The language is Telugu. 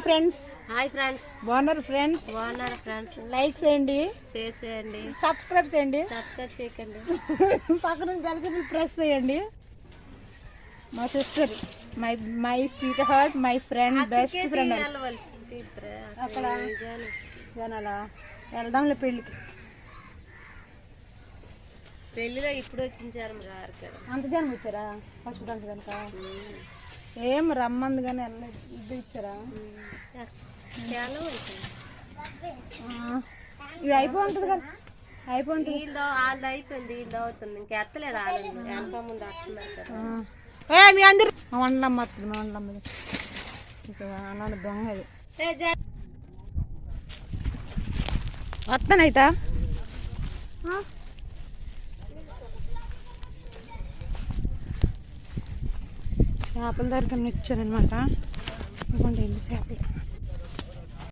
ఫ్రెండ్స్, హాయ్ ఫ్రెండ్స్, బాగున్నారు ఫ్రెండ్స్? బాగున్నారా ఫ్రెండ్స్? లైక్ చేయండి, షేర్ చేయండి, సబ్స్క్రైబ్ చేయండి, సబ్స్క్రైబ్ చేయకండి, పక్కన బెల్ ప్రెస్ చేయండి. మా sister, my sweet heart, my friend, best friend. అక్కడ జనాలా వెళ్దాంలే పెళ్ళికి. పెళ్ళిలో ఇప్పుడు వచ్చించారు రారు కదా. అంత జనం వచ్చారా? ఫస్ట్ దానికి కనుక ఏం రమ్మంది కానీ వెళ్ళలేదు. ఇది ఇచ్చారా? చాలా ఇది అయిపోతుంది కదా, అయిపోతుంది. వీళ్ళు వాళ్ళు అయిపోయింది, వీళ్ళు అవుతుంది. ఇంకెత్తలేదు వాళ్ళు, వెనక ముందు వస్తున్నారు కదా. మీ అందరు వండమ్మ వస్తుంది, మా వండమ్మది అన్నాడు దొంగది. వస్తానైతా చేపల దగ్గర ఇచ్చారనమాట. ఇదిగోండి ఎన్ని చేపలు.